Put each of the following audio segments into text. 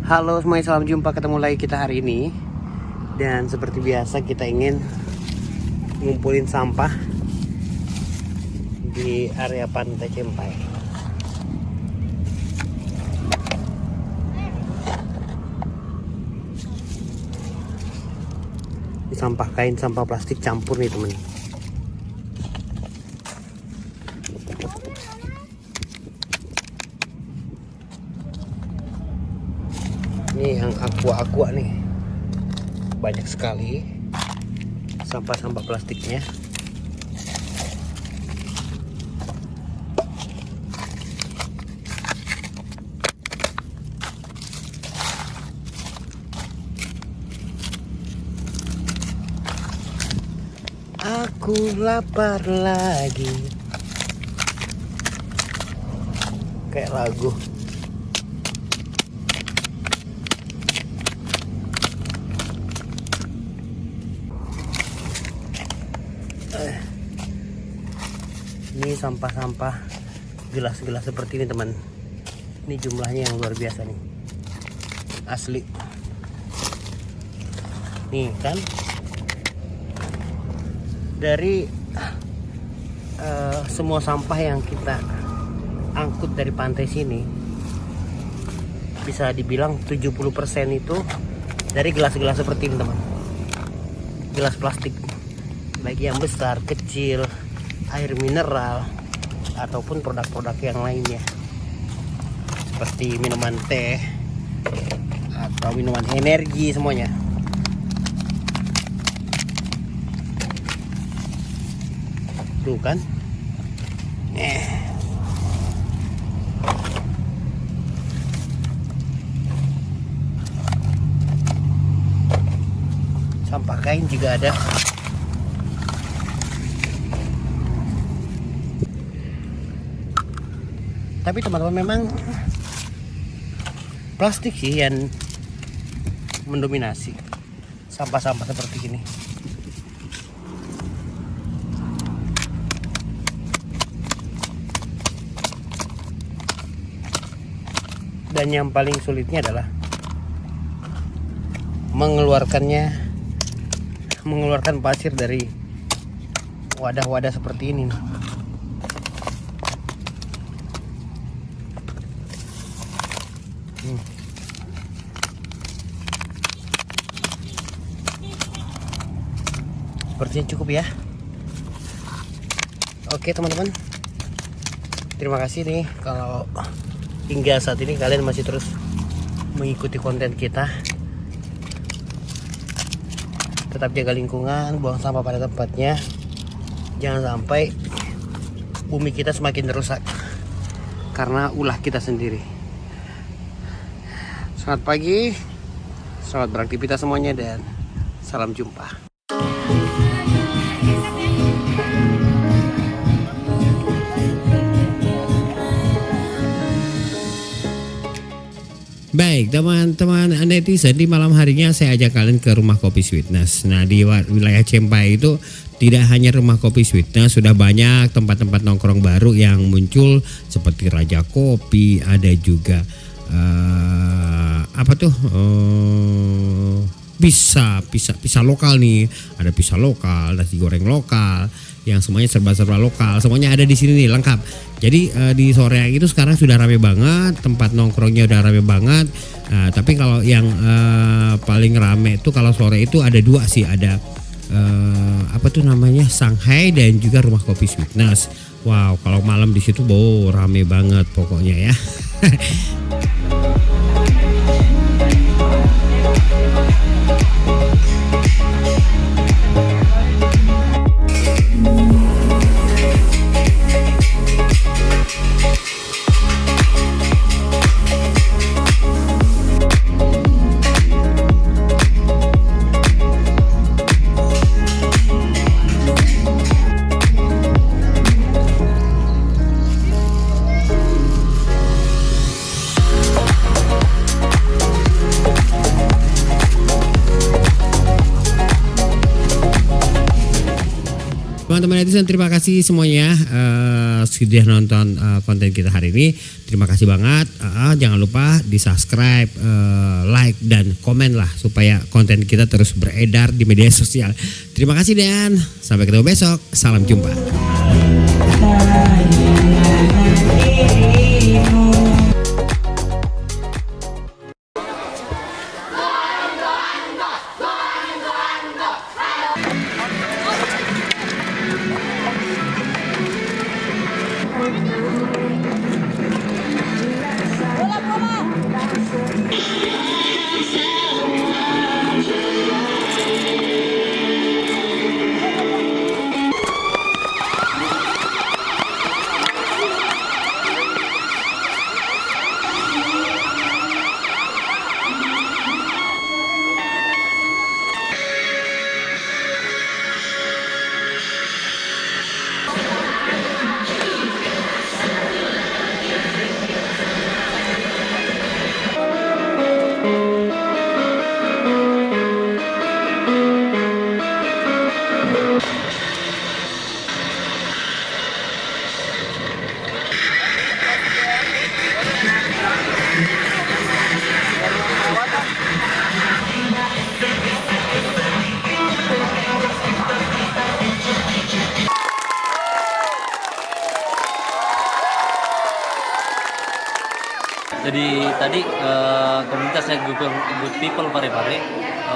Halo semuanya, salam jumpa, ketemu lagi kita hari ini. Dan seperti biasa kita ingin ngumpulin sampah di area Pantai Cempai. Ini sampah kain, sampah plastik campur nih temen. Ini yang aqua nih, banyak sekali sampah-sampah plastiknya. Aku lapar lagi, kayak lagu. Ini sampah-sampah gelas-gelas seperti ini teman. Ini jumlahnya yang luar biasa nih, asli. Nih kan, dari semua sampah yang kita angkut dari pantai sini, bisa dibilang 70% itu dari gelas-gelas seperti ini teman. Gelas plastik, baik yang besar, kecil, air mineral, ataupun produk-produk yang lainnya seperti minuman teh atau minuman energi, semuanya. Tuh kan, sampah kain juga ada. Tapi teman-teman, memang plastik sih yang mendominasi sampah-sampah seperti ini. Dan yang paling sulitnya adalah mengeluarkan pasir dari wadah-wadah seperti ini nih. Sepertinya cukup ya. Oke teman-teman, terima kasih nih kalau hingga saat ini kalian masih terus mengikuti konten kita. Tetap jaga lingkungan, buang sampah pada tempatnya. Jangan sampai bumi kita semakin rusak karena ulah kita sendiri. Selamat pagi, selamat beraktivitas semuanya, dan salam jumpa. Baik teman-teman netizen, di malam harinya saya ajak kalian ke rumah kopi Sweetness. Nah, di wilayah Cempai itu tidak hanya rumah kopi Sweetness, sudah banyak tempat-tempat nongkrong baru yang muncul seperti Raja Kopi, ada juga pisah lokal nih, ada pisah lokal, nasi goreng lokal, yang semuanya serba-serba lokal, semuanya ada di sini nih, lengkap. Jadi di sore itu sekarang sudah rame banget, tempat nongkrongnya udah rame banget. Tapi kalau yang paling rame itu kalau sore itu ada dua sih, ada Shanghai dan juga rumah kopi Sweetness. Wow, kalau malam di situ rame banget pokoknya ya. Teman-teman netizen, terima kasih semuanya sudah nonton konten kita hari ini. Terima kasih banget. Jangan lupa di subscribe, like dan komen lah supaya konten kita terus beredar di media sosial. Terima kasih dan sampai ketemu besok. Salam jumpa. Jadi tadi komunitasnya Good People Parepare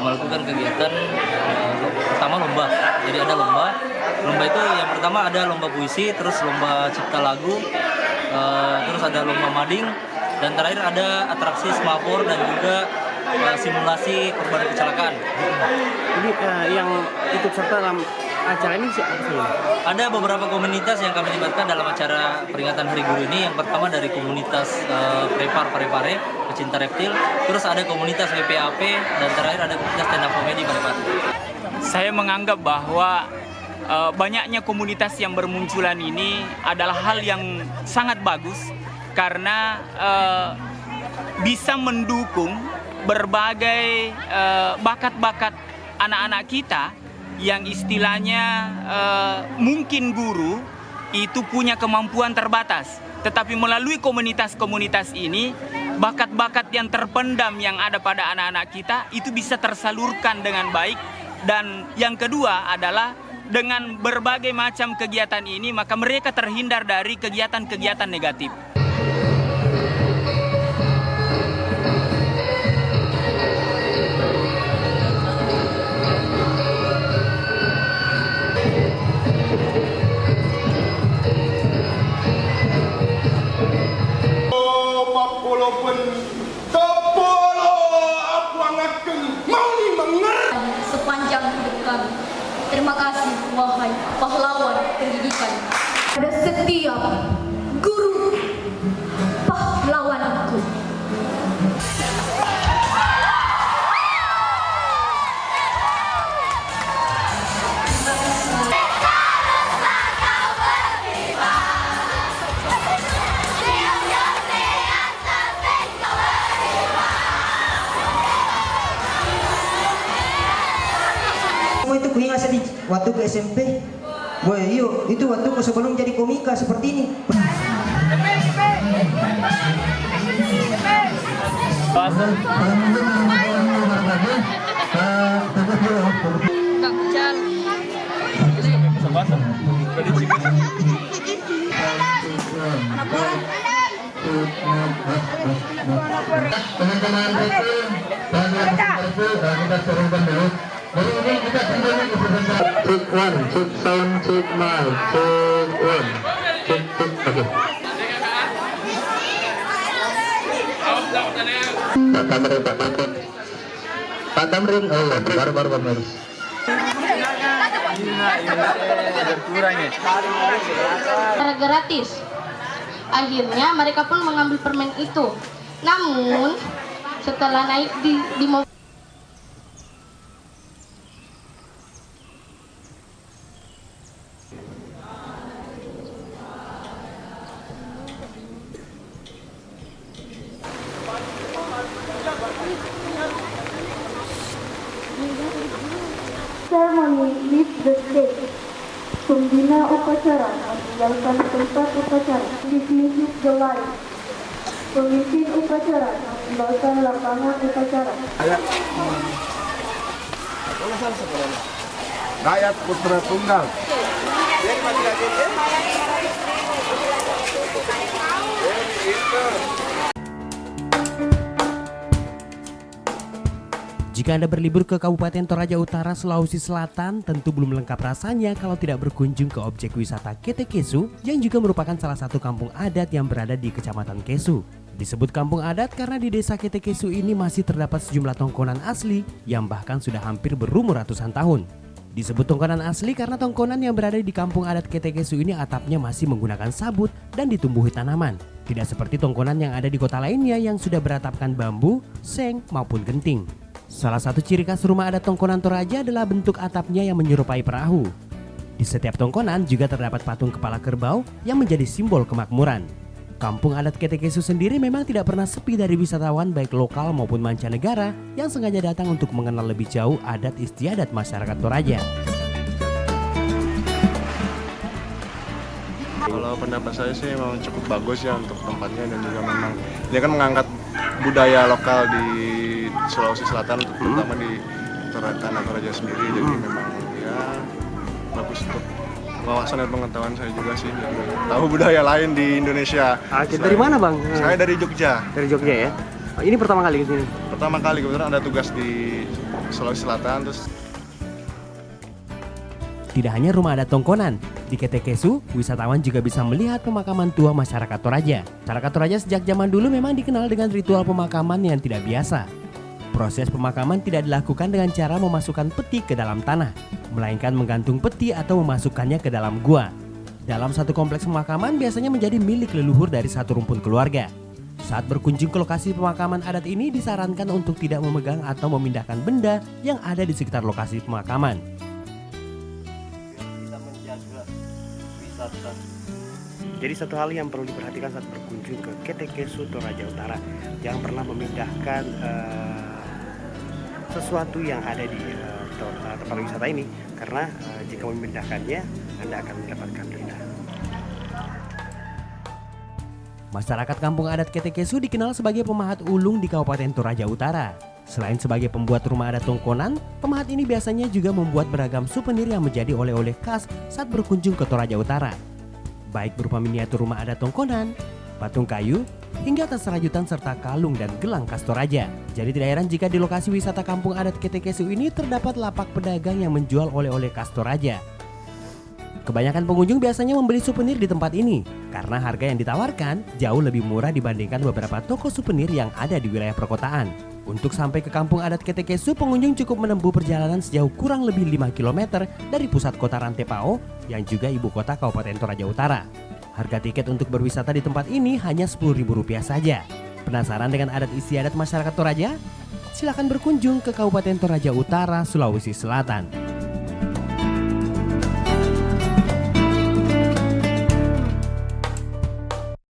melakukan kegiatan pertama lomba. Jadi ada lomba itu yang pertama ada lomba puisi, terus lomba cipta lagu, terus ada lomba mading, dan terakhir ada atraksi semafor dan juga simulasi korban kecelakaan. Jadi yang ikut serta dalam acara ini siapa sih? Ada beberapa komunitas yang kami libatkan dalam acara peringatan Hari Guru ini. Yang pertama dari komunitas Parepare, pecinta reptil. Terus ada komunitas WPAP dan terakhir ada komunitas stand up comedy Parepare. Saya menganggap bahwa banyaknya komunitas yang bermunculan ini adalah hal yang sangat bagus karena bisa mendukung berbagai bakat-bakat anak-anak kita yang istilahnya mungkin guru itu punya kemampuan terbatas. Tetapi melalui komunitas-komunitas ini, bakat-bakat yang terpendam yang ada pada anak-anak kita itu bisa tersalurkan dengan baik. Dan yang kedua adalah dengan berbagai macam kegiatan ini, maka mereka terhindar dari kegiatan-kegiatan negatif. Sepanjang hidup kami. Terima kasih wahai pahlawan pendidikan. Pada setiap guru pahlawanku. Itu kuingat sedih waktu ke SMP. Wah, iyo, itu waktu ku sebelum jadi komika seperti ini. Check one, check sound, check mic, check one, check, oke. Pak Tamrin, oh baru bagus. Secara gratis. Akhirnya mereka pun mengambil permen itu. Namun setelah naik di mobil, ceremony leaves the stage to Pembina upacara meninggalkan tempat upacara. Ditunjuk gelai. Pemimpin upacara meninggalkan lapangan upacara. Rakyat Putra Tunggal. Jika Anda berlibur ke Kabupaten Toraja Utara, Sulawesi Selatan, tentu belum lengkap rasanya kalau tidak berkunjung ke objek wisata Ketekesu yang juga merupakan salah satu kampung adat yang berada di Kecamatan Kesu. Disebut kampung adat karena di desa Ketekesu ini masih terdapat sejumlah tongkonan asli yang bahkan sudah hampir berumur ratusan tahun. Disebut tongkonan asli karena tongkonan yang berada di kampung adat Ketekesu ini atapnya masih menggunakan sabut dan ditumbuhi tanaman. Tidak seperti tongkonan yang ada di kota lainnya yang sudah beratapkan bambu, seng maupun genting. Salah satu ciri khas rumah adat tongkonan Toraja adalah bentuk atapnya yang menyerupai perahu. Di setiap tongkonan juga terdapat patung kepala kerbau yang menjadi simbol kemakmuran. Kampung adat Ketekesu sendiri memang tidak pernah sepi dari wisatawan baik lokal maupun mancanegara yang sengaja datang untuk mengenal lebih jauh adat istiadat masyarakat Toraja. Kalau pendapat saya sih memang cukup bagus ya untuk tempatnya, dan juga memang dia kan mengangkat budaya lokal di Sulawesi Selatan, terutama di tanah Toraja sendiri. Jadi memang ya bagus untuk wawasan dan pengetahuan saya juga sih, tahu budaya lain di Indonesia. Dari mana Bang? Saya dari Jogja. Dari Jogja ya? Ini pertama kali ke sini? Pertama kali, kebetulan ada tugas di Sulawesi Selatan. Terus tidak hanya rumah adat tongkonan, di Ketekesu wisatawan juga bisa melihat pemakaman tua masyarakat Toraja. Masyarakat Toraja sejak zaman dulu memang dikenal dengan ritual pemakaman yang tidak biasa. Proses pemakaman tidak dilakukan dengan cara memasukkan peti ke dalam tanah, melainkan menggantung peti atau memasukkannya ke dalam gua. Dalam satu kompleks pemakaman biasanya menjadi milik leluhur dari satu rumpun keluarga. Saat berkunjung ke lokasi pemakaman adat ini disarankan untuk tidak memegang atau memindahkan benda yang ada di sekitar lokasi pemakaman. Jadi satu hal yang perlu diperhatikan saat berkunjung ke Ketekesu Toraja Utara, jangan pernah memindahkan sesuatu yang ada di tempat wisata ini, karena jika memindahkannya Anda akan mendapatkan denda. Masyarakat kampung adat Ketekesu dikenal sebagai pemahat ulung di Kabupaten Toraja Utara. Selain sebagai pembuat rumah adat tongkonan, pemahat ini biasanya juga membuat beragam souvenir yang menjadi oleh-oleh khas saat berkunjung ke Toraja Utara. Baik berupa miniatur rumah adat tongkonan, patung kayu, hingga tas rajutan serta kalung dan gelang khas Toraja. Jadi tidak heran jika di lokasi wisata kampung adat Ketekesu ini terdapat lapak pedagang yang menjual oleh-oleh khas Toraja. Kebanyakan pengunjung biasanya membeli souvenir di tempat ini karena harga yang ditawarkan jauh lebih murah dibandingkan beberapa toko souvenir yang ada di wilayah perkotaan. Untuk sampai ke kampung adat Ketekesu, pengunjung cukup menempuh perjalanan sejauh kurang lebih 5 km dari pusat kota Rantepao yang juga ibu kota Kabupaten Toraja Utara. Harga tiket untuk berwisata di tempat ini hanya Rp10.000 saja. Penasaran dengan adat istiadat masyarakat Toraja? Silakan berkunjung ke Kabupaten Toraja Utara, Sulawesi Selatan.